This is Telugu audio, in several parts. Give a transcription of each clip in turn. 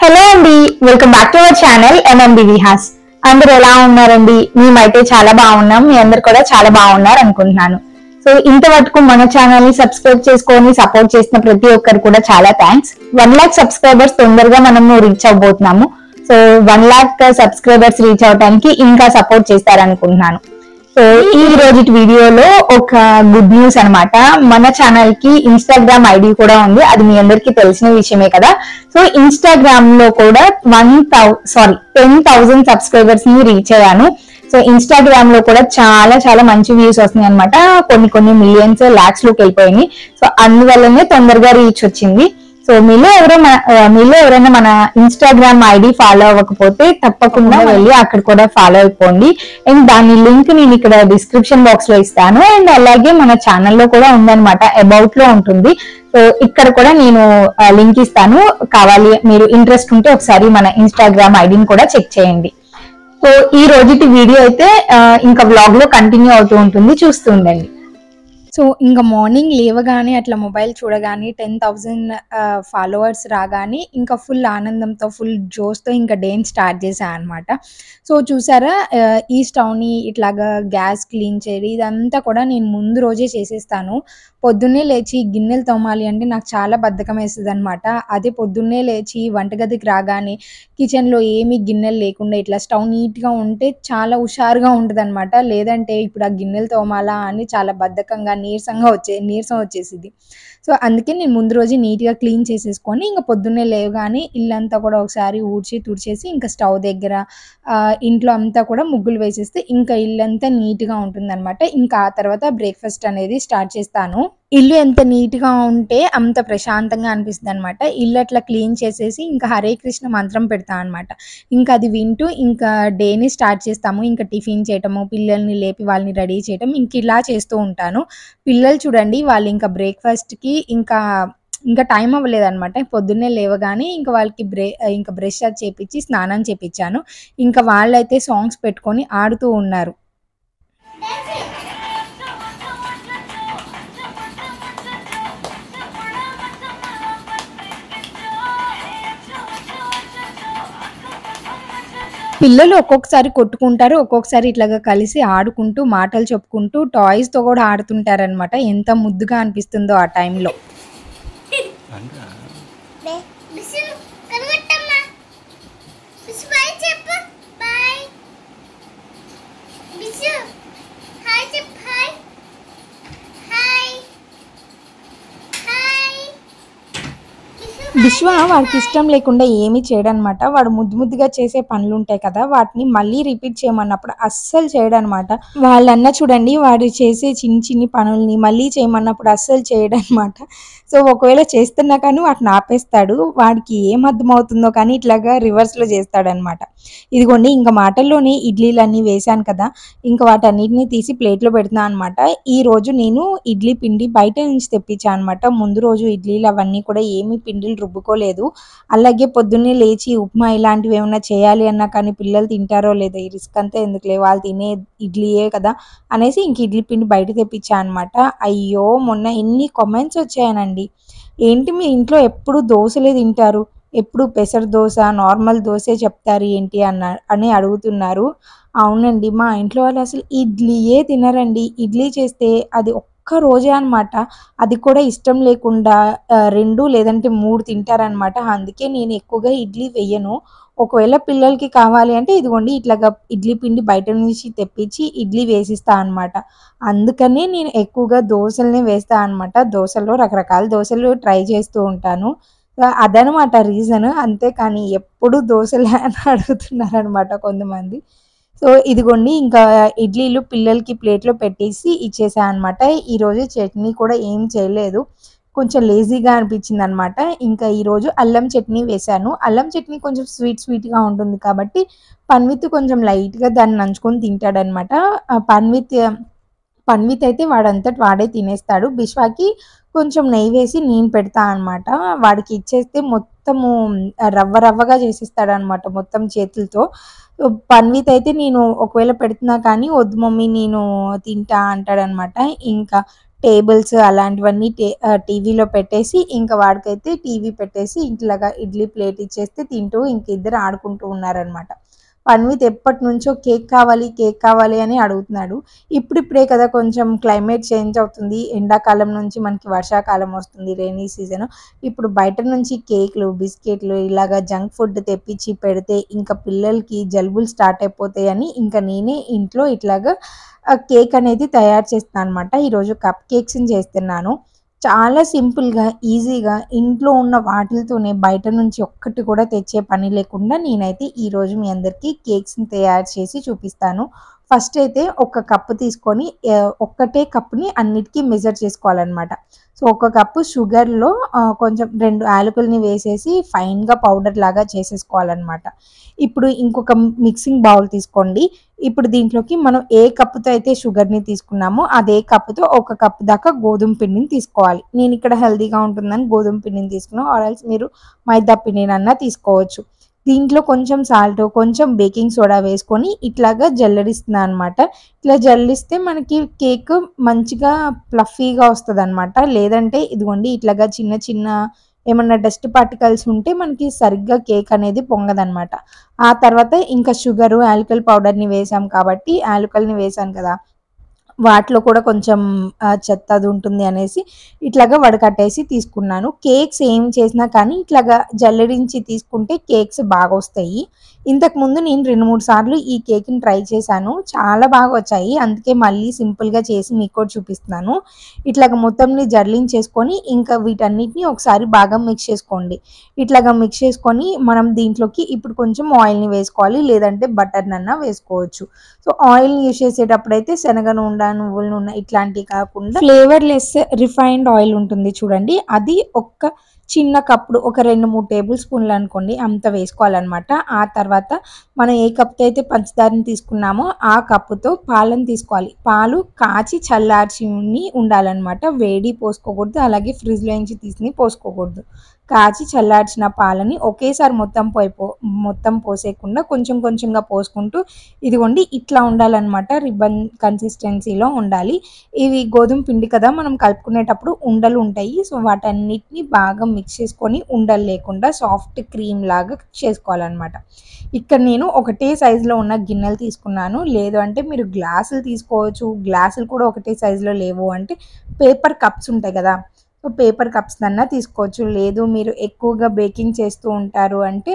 హలో అండి, welcome back to our channel MMBV house. అందరూ ఎలా ఉన్నారండి? మేమైతే చాలా బాగున్నాం. మీ అందరు కూడా చాలా బాగున్నారు అనుకుంటున్నాను. సో ఇంతవరకు మన ఛానల్ ని సబ్స్క్రైబ్ చేసుకొని సపోర్ట్ చేసిన ప్రతి ఒక్కరు కూడా చాలా థ్యాంక్స్. 1,00,000 సబ్స్క్రైబర్స్ తొందరగా మనము రీచ్ అవబోతున్నాము. సో 1,00,000 సబ్స్క్రైబర్స్ రీచ్ అవడానికి ఇంకా సపోర్ట్ చేస్తారనుకుంటున్నాను. సో ఈ రోజు వీడియోలో ఒక గుడ్ న్యూస్ అన్నమాట. మన ఛానల్ కి ఇన్స్టాగ్రామ్ ఐడి కూడా ఉంది, అది మీ అందరికి తెలిసిన విషయమే కదా. సో ఇన్స్టాగ్రామ్ లో కూడా 10,000 సబ్స్క్రైబర్స్ ని రీచ్ అయ్యాను. సో ఇన్స్టాగ్రామ్ లో కూడా చాలా చాలా మంచి వ్యూస్ వస్తున్నాయి అనమాట. కొన్ని మిలియన్స్ లాక్స్ లోకి వెళ్ళిపోయినాయి. సో అందువల్లనే తొందరగా రీచ్ వచ్చింది. సో మీలో ఎవరైనా మన ఇన్స్టాగ్రామ్ ఐడి ఫాలో అవ్వకపోతే తప్పకుండా వెళ్ళి అక్కడ కూడా ఫాలో అయిపోండి. అండ్ దాని లింక్ నేను ఇక్కడ డిస్క్రిప్షన్ బాక్స్ లో ఇస్తాను. అండ్ అలాగే మన ఛానల్లో కూడా ఉందన్నమాట, అబౌట్ లో ఉంటుంది. సో ఇక్కడ కూడా నేను లింక్ ఇస్తాను, కావాలి మీరు ఇంట్రెస్ట్ ఉంటే ఒకసారి మన ఇన్స్టాగ్రామ్ ఐడిని కూడా చెక్ చేయండి. సో ఈ రోజుటి వీడియో అయితే ఇంకా వ్లాగ్ లో కంటిన్యూ అవుతూ ఉంటుంది, చూస్తూ ఉండండి. సో ఇంకా మార్నింగ్ లేవగానే అట్లా మొబైల్ చూడగానే 10,000 ఫాలోవర్స్ రాగానే ఇంకా ఫుల్ ఆనందంతో ఫుల్ జోష్తో ఇంకా డేని స్టార్ట్ చేశాను అనమాట. సో చూసారా, ఈ స్టవ్ని ఇట్లాగా గ్యాస్ క్లీన్ చేయడం ఇదంతా కూడా నేను ముందు రోజే చేసేస్తాను. పొద్దున్నే లేచి గిన్నెలు తోమాలి అంటే నాకు చాలా బద్ధకం వేస్తుంది అనమాట. అదే పొద్దున్నే లేచి వంటగదికి రాగానే కిచెన్లో ఏమీ గిన్నెలు లేకుండా ఇట్లా స్టవ్ నీట్గా ఉంటే చాలా హుషారుగా ఉంటుంది అనమాట. లేదంటే ఇప్పుడు ఆ గిన్నెలు తోమాలా అని చాలా బద్ధకంగా నీరసం వచ్చేసింది. సో అందుకే నేను ముందు రోజు నీట్గా క్లీన్ చేసేసుకొని ఇంకా పొద్దున్నే లేవగానే ఇల్లంతా కూడా ఒకసారి తుడిచేసి ఇంకా స్టవ్ దగ్గర ఇంట్లో అంతా కూడా ముగ్గులు వేసేస్తే ఇంకా ఇల్లంతా నీట్గా ఉంటుంది అనమాట. ఇంకా ఆ తర్వాత బ్రేక్ఫాస్ట్ అనేది స్టార్ట్ చేస్తాను. ఇల్లు ఎంత నీట్గా ఉంటే అంత ప్రశాంతంగా అనిపిస్తుంది అనమాట. ఇల్లు అట్లా క్లీన్ చేసేసి ఇంకా హరే కృష్ణ మంత్రం పెడతా అనమాట. ఇంకా అది వింటూ ఇంకా డేని స్టార్ట్ చేస్తాము. ఇంకా టిఫిన్ చేయటము, పిల్లల్ని లేపి వాళ్ళని రెడీ చేయటం ఇంక ఇలా చేస్తూ ఉంటాను. పిల్లలు చూడండి, వాళ్ళు ఇంకా బ్రేక్ఫాస్ట్కి ఇంకా టైం అవ్వలేదన్నమాట. పొద్దున్నే లేవగానే ఇంకా వాళ్ళకి ఇంకా బ్రష్ చేపించి స్నానం చేపించాను. ఇంకా వాళ్ళైతే సాంగ్స్ పెట్టుకొని ఆడుతూ ఉన్నారు. పిల్లలు ఒక్కొక్కసారి కొట్టుకుంటారు, ఒక్కొక్కసారి ఇట్లాగా కలిసి ఆడుకుంటూ మాటలు చెప్పుకుంటూ టాయ్స్తో కూడా ఆడుతుంటారనమాట. ఎంత ముద్దుగా అనిపిస్తుందో ఆ టైంలో. విశ్వ వాడికి ఇష్టం లేకుండా ఏమీ చేయడనమాట. వాడు ముద్దుగా చేసే పనులు ఉంటాయి కదా, వాటిని మళ్ళీ రిపీట్ చేయమన్నప్పుడు అస్సలు చేయడనమాట. వాళ్ళన్న చూడండి, వాడు చేసే చిన్ని పనుల్ని మళ్ళీ చేయమన్నప్పుడు అస్సలు చేయడనమాట. సో ఒకవేళ చేస్తున్నా కానీ వాటిని ఆపేస్తాడు. వాడికి ఏం అర్థమవుతుందో కానీ ఇట్లాగా రివర్స్లో చేస్తాడనమాట. ఇదిగోండి, ఇంకా మాటల్లోనే ఇడ్లీలన్నీ వేశాను కదా, ఇంకా వాటన్నిటిని తీసి ప్లేట్లో పెడుతున్నాను అనమాట. ఈ రోజు నేను ఇడ్లీ పిండి బయట నుంచి తెప్పించాను అనమాట. ముందు రోజు ఇడ్లీలు అవన్నీ కూడా ఏమీ పిండిలు రుబ్బుకోలేదు. అలాగే పొద్దున్నే లేచి ఉప్మా ఇలాంటివి ఏమైనా చేయాలి అన్నా కానీ పిల్లలు తింటారో లేదో, ఈ రిస్క్ అంతా ఎందుకులే, వాళ్ళు తినే ఇడ్లీయే కదా అనేసి ఇంక ఇడ్లీ పిండి బయట తెప్పించా అనమాట. అయ్యో, మొన్న ఎన్ని కామెంట్స్ వచ్చాయనండి. ఏంటి మీ ఇంట్లో ఎప్పుడు దోశలే తింటారు, ఎప్పుడు పెసర దోశ నార్మల్ దోశే చెప్తారు ఏంటి అని అడుగుతున్నారు. అవునండి, మా ఇంట్లో వాళ్ళు అసలు ఇడ్లీయే తినరండి. ఇడ్లీ చేస్తే అది ఒక్క రోజే అనమాట, అది కూడా ఇష్టం లేకుండా 2 లేదంటే 3 తింటారనమాట. అందుకే నేను ఎక్కువగా ఇడ్లీ వేయను. ఒకవేళ పిల్లలకి కావాలి అంటే ఇదిగోండి ఇట్లాగా ఇడ్లీ పిండి బయట నుంచి తెప్పించి ఇడ్లీ వేసిస్తా అనమాట. అందుకనే నేను ఎక్కువగా దోశలనే వేస్తా అనమాట. దోశల్లో రకరకాల దోశలు ట్రై చేస్తూ ఉంటాను. అదనమాట రీజన్. అంతేకాని ఎప్పుడు దోశలే అని అడుగుతున్నారనమాట కొంతమంది. సో ఇదిగోండి, ఇంకా ఇడ్లీలు పిల్లలకి ప్లేట్లో పెట్టేసి ఇచ్చేసా అనమాట. ఈరోజు చట్నీ కూడా ఏం చేయలేదు, కొంచెం లేజీగా అనిపించింది అనమాట. ఇంకా ఈరోజు అల్లం చట్నీ వేశాను. అల్లం చట్నీ కొంచెం స్వీట్గా ఉంటుంది కాబట్టి పన్విత్ కొంచెం లైట్గా దాన్ని నంచుకొని తింటాడనమాట. పన్విత్ అయితే వాడే తినేస్తాడు. బిశ్వాకి కొంచెం నెయ్యి వేసి నేను పెడతా అనమాట. వాడికి ఇచ్చేస్తే మొత్తము రవ్వగా చేసేస్తాడనమాట మొత్తం చేతులతో. పన్విత్ అయితే నేను ఒకవేళ పెడుతున్నా కానీ వద్దు మమ్మీ నేను తింటా అంటాడనమాట. ఇంకా టేబుల్స్ అలాంటివన్నీ టీవీలో పెట్టేసి ఇంకా వాడికైతే టీవీ పెట్టేసి ఇట్లాగా ఇడ్లీ ప్లేట్ ఇచ్చేస్తే తింటూ ఇంక ఇద్దరు ఆడుకుంటూ ఉన్నారనమాట. పన్విత్ ఎప్పటి నుంచో కేక్ కావాలి అని అడుగుతున్నాడు. ఇప్పుడిప్పుడే కదా కొంచెం క్లైమేట్ చేంజ్ అవుతుంది, ఎండాకాలం నుంచి మనకి వర్షాకాలం వస్తుంది, రెయినీ సీజన్. ఇప్పుడు బయట నుంచి కేక్లు బిస్కెట్లు ఇలాగా జంక్ ఫుడ్ తెప్పించి పెడితే ఇంకా పిల్లలకి జలుబులు స్టార్ట్ అయిపోతాయని ఇంకా నేనే ఇంట్లో ఇట్లాగా కేక్ అనేది తయారు చేస్తాను అనమాట. ఈరోజు కప్ కేక్స్ని చేస్తున్నాను. చాలా సింపుల్గా ఈజీగా ఇంట్లో ఉన్న వాటితోనే బయట నుంచి ఒక్కటి కూడా తెచ్చే పని లేకుండా నేనైతే ఈరోజు మీ అందరికీ కేక్స్ని తయారు చేసి చూపిస్తాను. ఫస్ట్ అయితే ఒక కప్పు తీసుకొని ఒక్కటే కప్పుని అన్నిటికీ మెజర్ చేసుకోవాలన్నమాట. సో ఒక కప్పు షుగర్లో కొంచెం 2 యాలకుల్ని వేసేసి ఫైన్గా పౌడర్ లాగా చేసేసుకోవాలన్నమాట. ఇప్పుడు ఇంకొక మిక్సింగ్ బౌల్ తీసుకోండి. ఇప్పుడు దీంట్లోకి మనం ఏ కప్పుతో అయితే షుగర్ని తీసుకున్నామో అదే కప్పుతో ఒక కప్పు దాకా గోధుమ పిండిని తీసుకోవాలి. నేను ఇక్కడ హెల్తీగా ఉంటుందని గోధుమ పిండిని తీసుకున్నాను, ఆర్ఎల్స్ మీరు మైదా పిండినన్నా తీసుకోవచ్చు. దీంట్లో కొంచెం సాల్ట్, కొంచెం బేకింగ్ సోడా వేసుకొని ఇట్లాగా జల్లడిస్తున్నాను అనమాట. ఇట్లా జల్లిస్తే మనకి కేక్ మంచిగా ఫ్లఫీగా వస్తుంది అనమాట. లేదంటే ఇదిగోండి ఇట్లాగా చిన్న చిన్న ఏమన్నా డస్ట్ పార్టికల్స్ ఉంటే మనకి సరిగ్గా కేక్ అనేది పొంగదనమాట. ఆ తర్వాత ఇంకా షుగరు యాలకుల పౌడర్ని వేసాం కాబట్టి యాలకుల్ని వేసాను కదా, వాటిలో కూడా కొంచెం చెత్త అది ఉంటుంది అనేసి ఇట్లాగా వడకట్టేసి తీసుకున్నాను. కేక్స్ ఏం చేసినా కానీ ఇట్లాగా జల్లెడించి తీసుకుంటే కేక్స్ బాగా వస్తాయి. ఇంతకుముందు నేను 2-3 సార్లు ఈ కేక్ని ట్రై చేశాను, చాలా బాగా వచ్చాయి. అందుకే మళ్ళీ సింపుల్గా చేసి మీకు కూడా చూపిస్తున్నాను. ఇట్లాగ మొత్తంని జల్లించేసుకొని ఇంకా వీటన్నిటిని ఒకసారి బాగా మిక్స్ చేసుకోండి. ఇట్లాగా మిక్స్ చేసుకొని మనం దీంట్లోకి ఇప్పుడు కొంచెం ఆయిల్ని వేసుకోవాలి, లేదంటే బటర్నన్నా వేసుకోవచ్చు. సో ఆయిల్ని యూజ్ చేసేటప్పుడైతే శనగ నూనె, నువ్వుల నూనె ఇట్లాంటివి కాకుండా ఫ్లేవర్లెస్ రిఫైన్డ్ ఆయిల్ ఉంటుంది చూడండి, అది ఒక్క చిన్న కప్పుడు ఒక 2-3 టేబుల్ స్పూన్లు అనుకోండి అంత వేసుకోవాలన్నమాట. ఆ తర్వాత మనం ఏ కప్పుతో అయితే పంచదారని తీసుకున్నామో ఆ కప్పుతో పాలను తీసుకోవాలి. పాలు కాచి చల్లార్చి ఉండాలన్నమాట, వేడి పోసుకోకూడదు, అలాగే ఫ్రిడ్జ్లో నుంచి తీసి పోసుకోకూడదు. కాచి చల్లార్చిన పాలని ఒకేసారి మొత్తం పోసేయకుండా కొంచెం కొంచెంగా పోసుకుంటూ ఇదిగోండి ఇట్లా ఉండాలన్నమాట, రిబ్బన్ కన్సిస్టెన్సీలో ఉండాలి. ఇవి గోధుమ పిండి కదా, మనం కలుపుకునేటప్పుడు ఉండలు ఉంటాయి. సో వాటన్నిటిని బాగా మిక్స్ చేసుకొని ఉండలు లేకుండా సాఫ్ట్ క్రీమ్ లాగా చేసుకోవాలన్నమాట. ఇక్కడ నేను ఒకటే సైజులో ఉన్న గిన్నెలు తీసుకున్నాను, లేదు అంటే మీరు గ్లాసులు తీసుకోవచ్చు. గ్లాసులు కూడా ఒకటే సైజులో లేవు అంటే పేపర్ కప్స్ ఉంటాయి కదా, సో పేపర్ కప్స్ అన్నా తీసుకోవచ్చు. లేదు మీరు ఎక్కువగా బేకింగ్ చేస్తూ ఉంటారు అంటే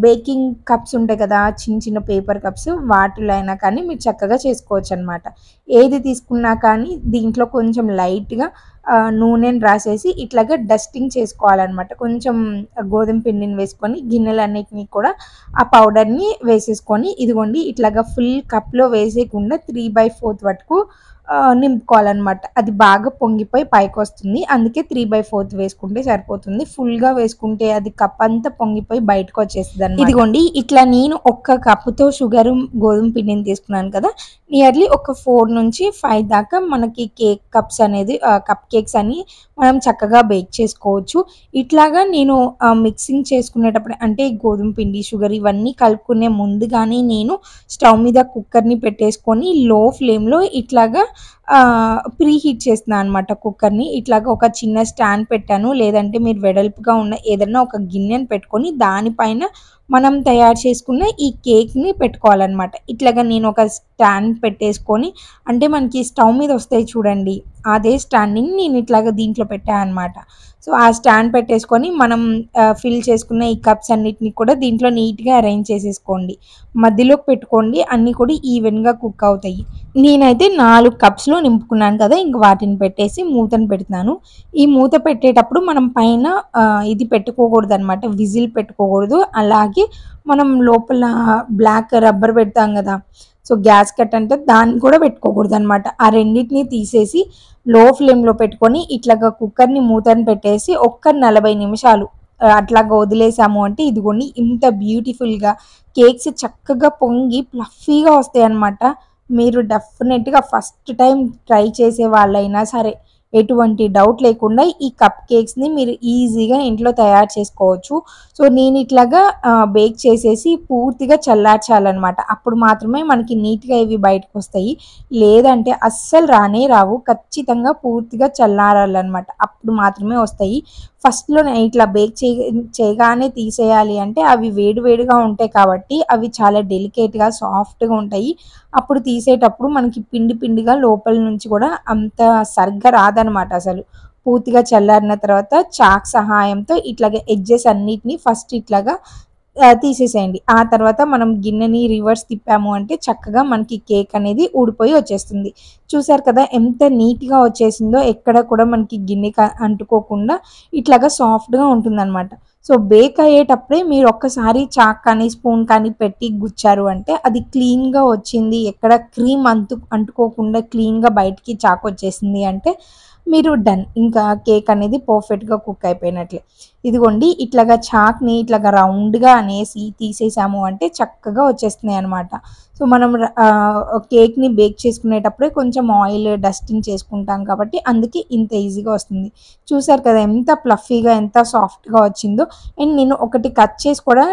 బేకింగ్ కప్స్ ఉంటాయి కదా, చిన్న చిన్న పేపర్ కప్స్, వాటిలో అయినా కానీ మీరు చక్కగా చేసుకోవచ్చు అనమాట. ఏది తీసుకున్నా కానీ దీంట్లో కొంచెం లైట్గా నూనెని రాసేసి ఇట్లాగా డస్టింగ్ చేసుకోవాలన్నమాట. కొంచెం గోధుమ పిండిని వేసుకొని గిన్నెలన్నిటినీ కూడా ఆ పౌడర్ని వేసేసుకొని ఇదిగోండి ఇట్లాగా ఫుల్ కప్లో వేసేయకుండా 3/4 వరకు నింపుకోవాలన్నమాట. అది బాగా పొంగిపోయి పైకి వస్తుంది, అందుకే 3/4 వేసుకుంటే సరిపోతుంది. ఫుల్గా వేసుకుంటే అది కప్ అంతా పొంగిపోయి బయటకు వచ్చేస్తుంది అన్నమాట. ఇదిగోండి ఇట్లా నేను ఒక్క కప్పుతో షుగర్ గోధుమ పిండిని తీసుకున్నాను కదా, నియర్లీ ఒక 4-5 దాకా మనకి కేక్ కప్స్ అనేది కప్ కేక్స్ అని మనం చక్కగా బేక్ చేసుకోవచ్చు. ఇట్లాగా నేను మిక్సింగ్ చేసుకునేటప్పుడు అంటే గోధుమ పిండి, షుగర్ ఇవన్నీ కలుపుకునే ముందుగానే నేను స్టవ్ మీద కుక్కర్ని పెట్టేసుకొని లో ఫ్లేమ్లో ఇట్లాగా ప్రీ హీట్ చేస్తున్నాను అనమాట కుక్కర్ని. ఇట్లాగా ఒక చిన్న స్టాండ్ పెట్టాను, లేదంటే మీరు వెడల్పుగా ఉన్న ఏదన్నా ఒక గిన్నెని పెట్టుకొని దానిపైన మనం తయారు చేసుకున్న ఈ కేక్ని పెట్టుకోవాలన్నమాట. ఇట్లాగా నేను ఒక స్టాండ్ పెట్టేసుకొని అంటే మనకి స్టవ్ మీద వస్తాయి చూడండి, అదే స్టాండ్ని నేను ఇట్లాగా దీంట్లో పెట్టాను అనమాట. సో ఆ స్టాండ్ పెట్టేసుకొని మనం ఫిల్ చేసుకున్న ఈ కప్స్ అన్నిటిని కూడా దీంట్లో నీట్గా అరేంజ్ చేసేసుకోండి. మధ్యలోకి పెట్టుకోండి, అన్నీ కూడా ఈవెన్గా కుక్ అవుతాయి. నేనైతే 4 కప్స్లో నింపుకున్నాను కదా, ఇంక వాటిని పెట్టేసి మూతను పెడుతున్నాను. ఈ మూత పెట్టేటప్పుడు మనం పైన ఇది పెట్టుకోకూడదు అనమాట, విజిల్ పెట్టుకోకూడదు. అలాగే మనం లోపల బ్లాక్ రబ్బర్ పెడతాం కదా, సో గ్యాస్ కట్ అంటే దాన్ని కూడా పెట్టుకోకూడదు అనమాట. ఆ రెండింటిని తీసేసి లో ఫ్లేమ్లో పెట్టుకొని ఇట్లాగా కుక్కర్ని మూతను పెట్టేసి ఒక్క 40 నిమిషాలు అట్లాగా వదిలేసాము అంటే ఇదిగోండి ఇంత బ్యూటిఫుల్గా కేక్స్ చక్కగా పొంగి ఫ్లఫీగా వస్తాయి అన్నమాట. మీరు డెఫినెట్గా ఫస్ట్ టైం ట్రై చేసే వాళ్ళైనా సరే ఎటువంటి డౌట్ లేకుండా ఈ కప్ కేక్స్ని మీరు ఈజీగా ఇంట్లో తయారు చేసుకోవచ్చు. సో నేను ఇట్లాగా బేక్ చేసేసి పూర్తిగా చల్లార్చాలన్నమాట. అప్పుడు మాత్రమే మనకి నీట్గా ఇవి బయటకు వస్తాయి. లేదంటే అస్సలు రానే రావు. ఖచ్చితంగా పూర్తిగా చల్లారాలన్నమాట. అప్పుడు మాత్రమే వస్తాయి. ఫస్ట్లో ఇట్లా బేక్ చేయగానే తీసేయాలి అంటే అవి వేడివేడిగా ఉంటాయి కాబట్టి అవి చాలా డెలికేట్గా సాఫ్ట్గా ఉంటాయి. అప్పుడు తీసేటప్పుడు మనకి పిండి పిండిగా లోపల నుంచి కూడా అంత సరిగ్గా రాదనమాట. అసలు పూర్తిగా చల్లారిన తర్వాత చాక్ సహాయంతో ఇట్లాగా ఎడ్జెస్ అన్నిటిని ఫస్ట్ ఇట్లాగా తీసేసేయండి. ఆ తర్వాత మనం గిన్నెని రివర్స్ తిప్పాము అంటే చక్కగా మనకి కేక్ అనేది ఊడిపోయి వచ్చేస్తుంది. చూసారు కదా ఎంత నీట్గా వచ్చేసిందో, ఎక్కడ కూడా మనకి గిన్నెకి అంటుకోకుండా ఇట్లాగా సాఫ్ట్గా ఉంటుందన్నమాట. సో బేక్ అయ్యేటప్పుడే మీరు ఒక్కసారి చాక్ కానీ స్పూన్ కానీ పెట్టి గుచ్చారు అంటే అది క్లీన్గా వచ్చింది, ఎక్కడ క్రీమ్ అంటుకోకుండా క్లీన్గా బయటికి చాక్ వచ్చేసింది అంటే మీరు డన్, ఇంకా కేక్ అనేది పర్ఫెక్ట్గా కుక్ అయిపోయినట్లే. ఇదిగోండి ఇట్లాగా చాక్ని ఇట్లాగా రౌండ్గా అనేసి తీసేసాము అంటే చక్కగా వచ్చేస్తున్నాయి అనమాట. సో మనం కేక్ని బేక్ చేసుకునేటప్పుడే కొంచెం ఆయిల్ డస్టింగ్ చేసుకుంటాం కాబట్టి అందుకే ఇంత ఈజీగా వస్తుంది. చూసారు కదా ఎంత ఫ్లఫీగా ఎంత సాఫ్ట్గా వచ్చిందో. అండ్ నేను ఒకటి కట్ చేసి కూడా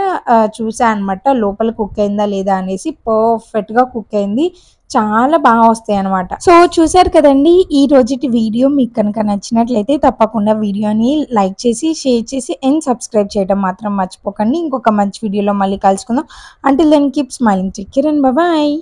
చూసాను అనమాట, లోపల కుక్ అయిందా లేదా అనేసి. పర్ఫెక్ట్గా కుక్ అయింది, చాలా బాగా వస్తాయి అనమాట. సో చూసారు కదండి, ఈ రోజుటి వీడియో మీకు కనుక నచ్చినట్లయితే తప్పకుండా వీడియోని లైక్ చేసి షేర్ చేసి అండ్ సబ్స్క్రైబ్ చేయడం మాత్రం మర్చిపోకండి. ఇంకొక మంచి వీడియోలో మళ్ళీ కలుసుకుందాం. Until then keep smiling, take care and bye.